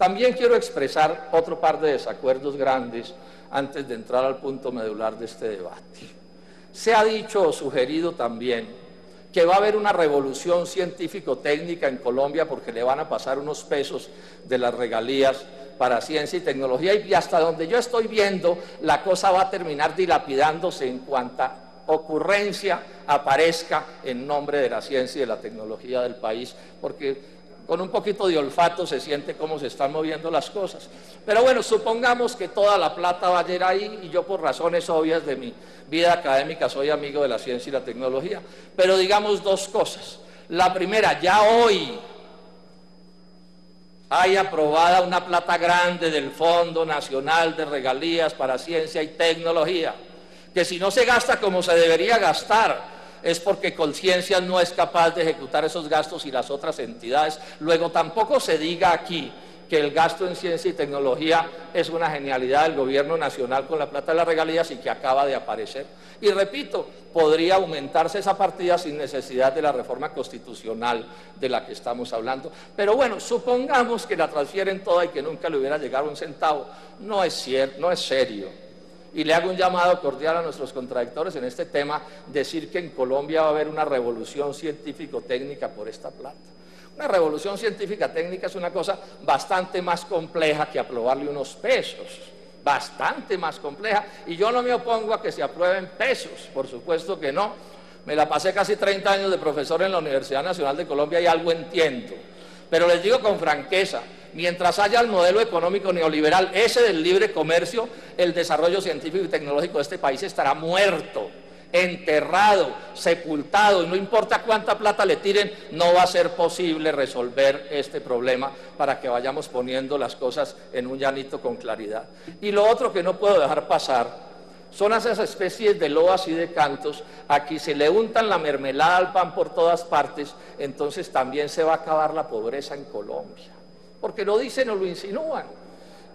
También quiero expresar otro par de desacuerdos grandes antes de entrar al punto medular de este debate. Se ha dicho o sugerido también que va a haber una revolución científico-técnica en Colombia porque le van a pasar unos pesos de las regalías para ciencia y tecnología, y hasta donde yo estoy viendo, la cosa va a terminar dilapidándose en cuanta ocurrencia aparezca en nombre de la ciencia y de la tecnología del país, porque con un poquito de olfato se siente cómo se están moviendo las cosas. Pero bueno, supongamos que toda la plata va a ir ahí, y yo por razones obvias de mi vida académica soy amigo de la ciencia y la tecnología, pero digamos dos cosas. La primera, ya hoy hay aprobada una plata grande del Fondo Nacional de Regalías para Ciencia y Tecnología, que si no se gasta como se debería gastar, es porque Colciencias no es capaz de ejecutar esos gastos y las otras entidades. Luego tampoco se diga aquí que el gasto en ciencia y tecnología es una genialidad del gobierno nacional con la plata de las regalías y que acaba de aparecer. Y repito, podría aumentarse esa partida sin necesidad de la reforma constitucional de la que estamos hablando. Pero bueno, supongamos que la transfieren toda y que nunca le hubiera llegado un centavo. No es cierto, no es serio. Y le hago un llamado cordial a nuestros contradictores en este tema, decir que en Colombia va a haber una revolución científico-técnica por esta plata. Una revolución científica-técnica es una cosa bastante más compleja que aprobarle unos pesos, bastante más compleja, y yo no me opongo a que se aprueben pesos, por supuesto que no. Me la pasé casi 30 años de profesor en la Universidad Nacional de Colombia y algo entiendo, pero les digo con franqueza, mientras haya el modelo económico neoliberal, ese del libre comercio, el desarrollo científico y tecnológico de este país estará muerto, enterrado, sepultado, y no importa cuánta plata le tiren, no va a ser posible resolver este problema para que vayamos poniendo las cosas en un llanito con claridad. Y lo otro que no puedo dejar pasar son esas especies de loas y de cantos. Aquí se le untan la mermelada al pan por todas partes, entonces también se va a acabar la pobreza en Colombia, porque lo dicen o lo insinúan,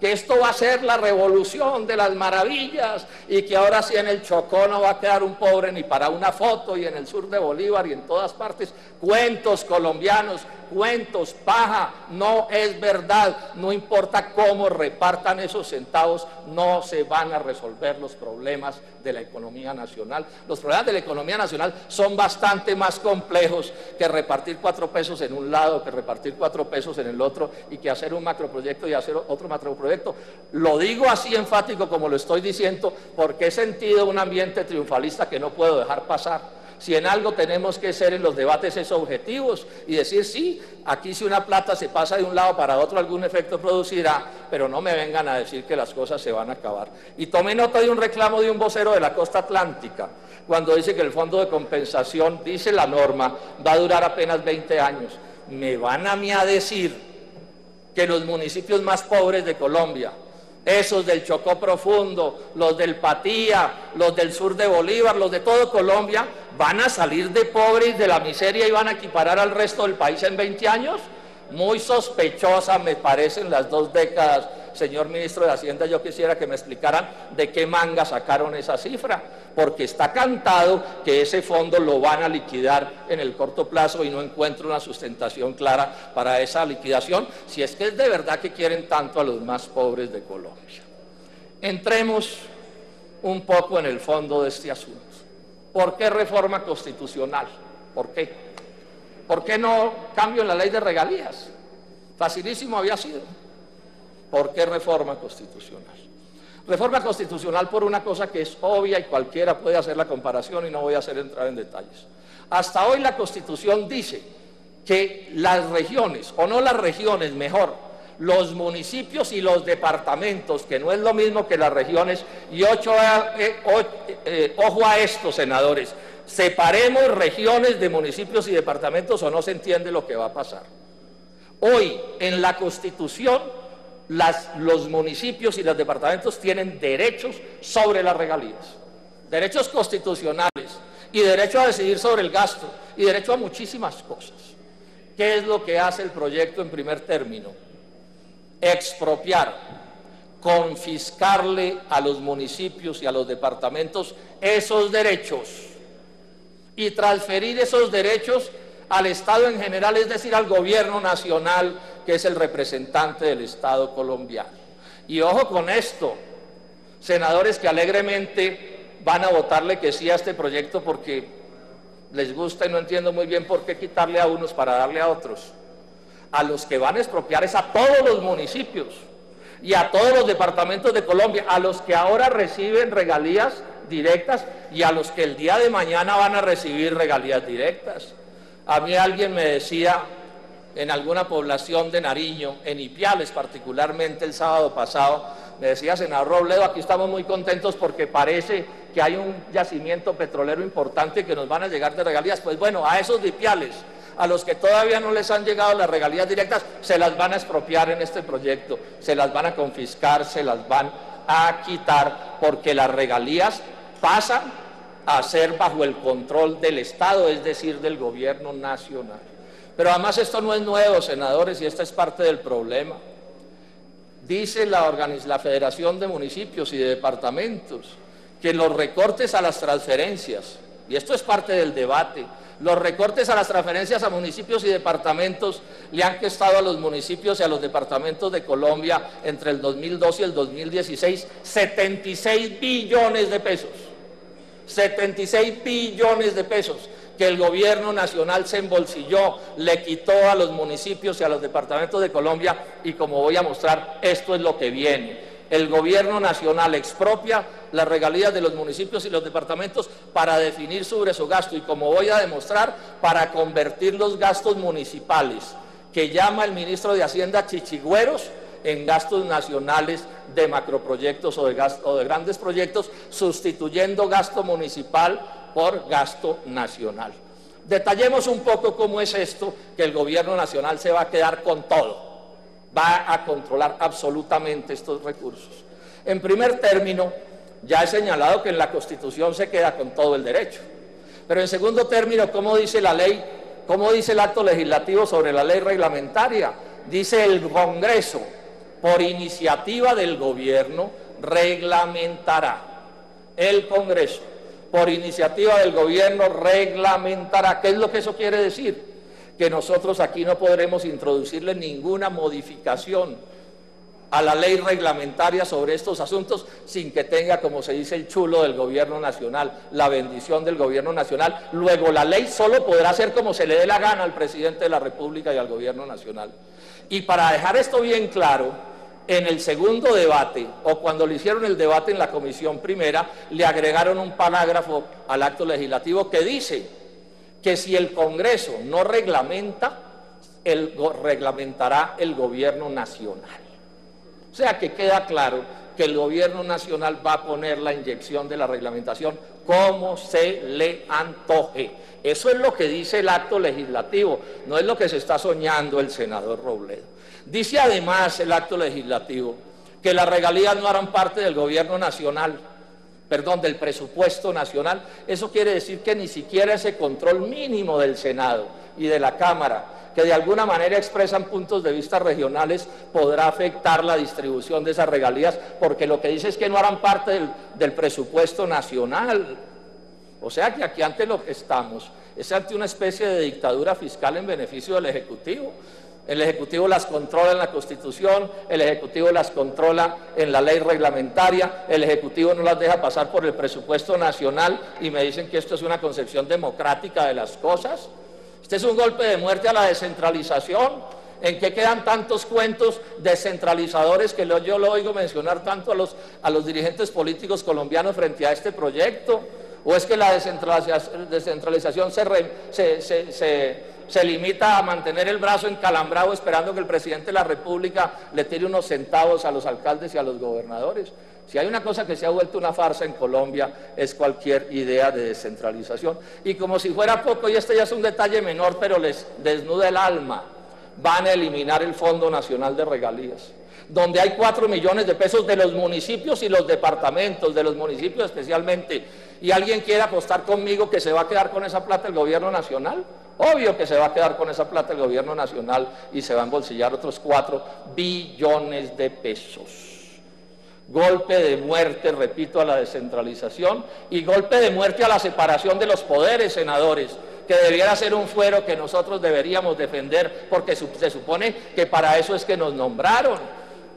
que esto va a ser la revolución de las maravillas y que ahora sí en el Chocó no va a quedar un pobre ni para una foto, y en el sur de Bolívar y en todas partes. Cuentos colombianos, cuentos, paja, no es verdad. No importa cómo repartan esos centavos, no se van a resolver los problemas de la economía nacional. Los problemas de la economía nacional son bastante más complejos que repartir 4 pesos en un lado, que repartir 4 pesos en el otro, y que hacer un macroproyecto y hacer otro macroproyecto. Lo digo así enfático como lo estoy diciendo, porque he sentido un ambiente triunfalista que no puedo dejar pasar. Si en algo tenemos que ser en los debates es objetivos y decir, sí, aquí si una plata se pasa de un lado para otro algún efecto producirá, pero no me vengan a decir que las cosas se van a acabar. Y tomé nota de un reclamo de un vocero de la costa atlántica, cuando dice que el fondo de compensación, dice la norma, va a durar apenas 20 años. Me van a mí a decir que los municipios más pobres de Colombia, esos del Chocó profundo, los del Patía, los del sur de Bolívar, los de todo Colombia, van a salir de pobres, de la miseria, y van a equiparar al resto del país en 20 años. Muy sospechosa me parecen las 2 décadas, señor ministro de Hacienda. Yo quisiera que me explicaran de qué manga sacaron esa cifra, porque está cantado que ese fondo lo van a liquidar en el corto plazo y no encuentro una sustentación clara para esa liquidación, si es que es de verdad que quieren tanto a los más pobres de Colombia. Entremos un poco en el fondo de este asunto. ¿Por qué reforma constitucional? ¿Por qué? ¿Por qué no cambio en la ley de regalías? Facilísimo había sido. ¿Por qué reforma constitucional? Reforma constitucional por una cosa que es obvia y cualquiera puede hacer la comparación y no voy a hacer entrar en detalles. Hasta hoy la Constitución dice que las regiones, o no las regiones, mejor, los municipios y los departamentos, que no es lo mismo que las regiones, y ojo a esto, senadores, separemos regiones de municipios y departamentos o no se entiende lo que va a pasar. Hoy en la Constitución los municipios y los departamentos tienen derechos sobre las regalías, derechos constitucionales y derecho a decidir sobre el gasto y derecho a muchísimas cosas. ¿Qué es lo que hace el proyecto en primer término? Expropiar, confiscarle a los municipios y a los departamentos esos derechos y transferir esos derechos al Estado en general, es decir, al gobierno nacional, que es el representante del Estado colombiano. Y ojo con esto, senadores que alegremente van a votarle que sí a este proyecto porque les gusta y no entiendo muy bien por qué quitarle a unos para darle a otros. A los que van a expropiar es a todos los municipios y a todos los departamentos de Colombia, a los que ahora reciben regalías directas y a los que el día de mañana van a recibir regalías directas. A mí alguien me decía en alguna población de Nariño, en Ipiales particularmente el sábado pasado, me decía: senador Robledo, aquí estamos muy contentos porque parece que hay un yacimiento petrolero importante que nos van a llegar de regalías. Pues bueno, a esos de Ipiales, a los que todavía no les han llegado las regalías directas, se las van a expropiar en este proyecto, se las van a confiscar, se las van a quitar, porque las regalías pasan a ser bajo el control del Estado, es decir, del gobierno nacional. Pero además esto no es nuevo, senadores, y esta es parte del problema. Dice la Federación de Municipios y de Departamentos que los recortes a las transferencias, y esto es parte del debate, los recortes a las transferencias a municipios y departamentos le han costado a los municipios y a los departamentos de Colombia entre el 2002 y el 2016 76 billones de pesos. 76 billones de pesos que el gobierno nacional se embolsilló, le quitó a los municipios y a los departamentos de Colombia, y como voy a mostrar, esto es lo que viene. El gobierno nacional expropia las regalías de los municipios y los departamentos para definir sobre su gasto, y como voy a demostrar, para convertir los gastos municipales, que llama el ministro de Hacienda chichigüeros, en gastos nacionales de macroproyectos o de grandes proyectos, sustituyendo gasto municipal por gasto nacional. Detallemos un poco cómo es esto, que el gobierno nacional se va a quedar con todo, va a controlar absolutamente estos recursos. En primer término, ya he señalado que en la Constitución se queda con todo el derecho, pero en segundo término, ¿cómo dice la ley? ¿Cómo dice el acto legislativo sobre la ley reglamentaria? Dice: el Congreso, por iniciativa del gobierno, reglamentará. El Congreso, por iniciativa del gobierno, reglamentará. ¿Qué es lo que eso quiere decir? Que nosotros aquí no podremos introducirle ninguna modificación a la ley reglamentaria sobre estos asuntos sin que tenga, como se dice, el chulo del gobierno nacional, la bendición del gobierno nacional. Luego la ley solo podrá ser como se le dé la gana al presidente de la República y al gobierno nacional. Y para dejar esto bien claro, en el segundo debate, o cuando le hicieron el debate en la comisión primera, le agregaron un parágrafo al acto legislativo que dice que si el Congreso no reglamenta, reglamentará el gobierno nacional. O sea que queda claro que el gobierno nacional va a poner la inyección de la reglamentación como se le antoje. Eso es lo que dice el acto legislativo, no es lo que se está soñando el senador Robledo. Dice además el acto legislativo que las regalías no harán parte del gobierno nacional, perdón, del presupuesto nacional. Eso quiere decir que ni siquiera ese control mínimo del Senado y de la Cámara, que de alguna manera expresan puntos de vista regionales, podrá afectar la distribución de esas regalías, porque lo que dice es que no harán parte del presupuesto nacional. O sea que aquí ante lo que estamos es ante una especie de dictadura fiscal en beneficio del Ejecutivo. El Ejecutivo las controla en la Constitución, el Ejecutivo las controla en la ley reglamentaria, el Ejecutivo no las deja pasar por el presupuesto nacional, y me dicen que esto es una concepción democrática de las cosas. Este es un golpe de muerte a la descentralización. ¿En qué quedan tantos cuentos descentralizadores que yo lo oigo mencionar tanto a los dirigentes políticos colombianos frente a este proyecto? ¿O es que la descentralización se limita a mantener el brazo encalambrado esperando que el presidente de la República le tire unos centavos a los alcaldes y a los gobernadores? Si hay una cosa que se ha vuelto una farsa en Colombia, es cualquier idea de descentralización. Y como si fuera poco, y este ya es un detalle menor, pero les desnuda el alma, van a eliminar el Fondo Nacional de Regalías, donde hay 4 millones de pesos de los municipios y los departamentos, de los municipios especialmente. ¿Y alguien quiere apostar conmigo que se va a quedar con esa plata el gobierno nacional? Obvio que se va a quedar con esa plata el gobierno nacional y se va a embolsillar otros 4 billones de pesos. Golpe de muerte, repito, a la descentralización, y golpe de muerte a la separación de los poderes, senadores. que debiera ser un fuero que nosotros deberíamos defender, porque se supone que para eso es que nos nombraron.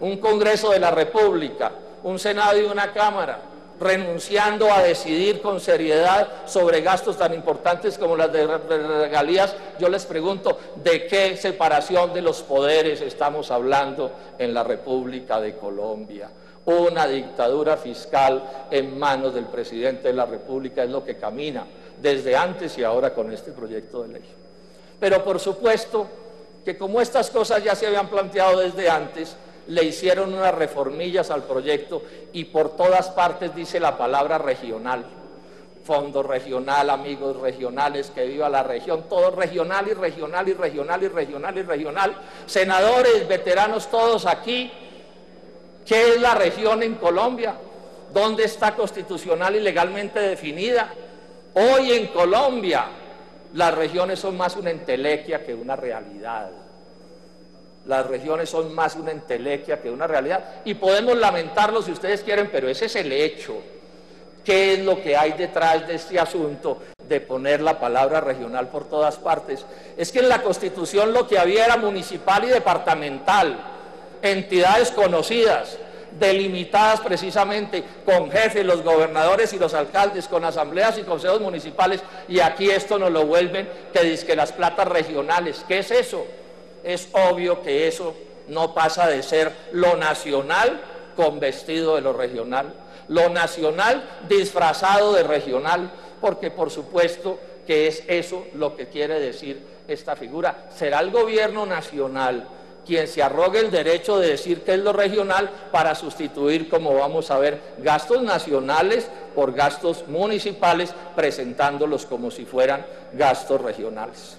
Un Congreso de la República, un Senado y una Cámara, renunciando a decidir con seriedad sobre gastos tan importantes como las de regalías. Yo les pregunto, ¿de qué separación de los poderes estamos hablando en la República de Colombia? Una dictadura fiscal en manos del presidente de la República es lo que camina desde antes y ahora con este proyecto de ley. Pero por supuesto que como estas cosas ya se habían planteado desde antes, le hicieron unas reformillas al proyecto y por todas partes dice la palabra regional. Fondo regional, amigos regionales, que viva la región, todo regional y regional y regional y regional y regional. Senadores, veteranos todos aquí, ¿qué es la región en Colombia? ¿Dónde está constitucional y legalmente definida? Hoy en Colombia las regiones son más una entelequia que una realidad. Las regiones son más una entelequia que una realidad, y podemos lamentarlo si ustedes quieren, pero ese es el hecho. ¿Qué es lo que hay detrás de este asunto de poner la palabra regional por todas partes? Es que en la Constitución lo que había era municipal y departamental, entidades conocidas, delimitadas precisamente con jefes, los gobernadores y los alcaldes, con asambleas y consejos municipales, y aquí esto nos lo vuelven que dizque las platas regionales. ¿Qué es eso? Es obvio que eso no pasa de ser lo nacional con vestido de lo regional, lo nacional disfrazado de regional, porque por supuesto que es eso lo que quiere decir esta figura. Será el gobierno nacional quien se arrogue el derecho de decir qué es lo regional para sustituir, como vamos a ver, gastos nacionales por gastos municipales, presentándolos como si fueran gastos regionales.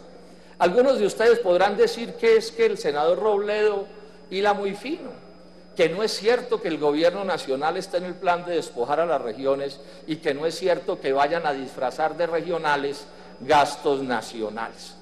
Algunos de ustedes podrán decir que es que el senador Robledo hila muy fino, que no es cierto que el gobierno nacional esté en el plan de despojar a las regiones y que no es cierto que vayan a disfrazar de regionales gastos nacionales.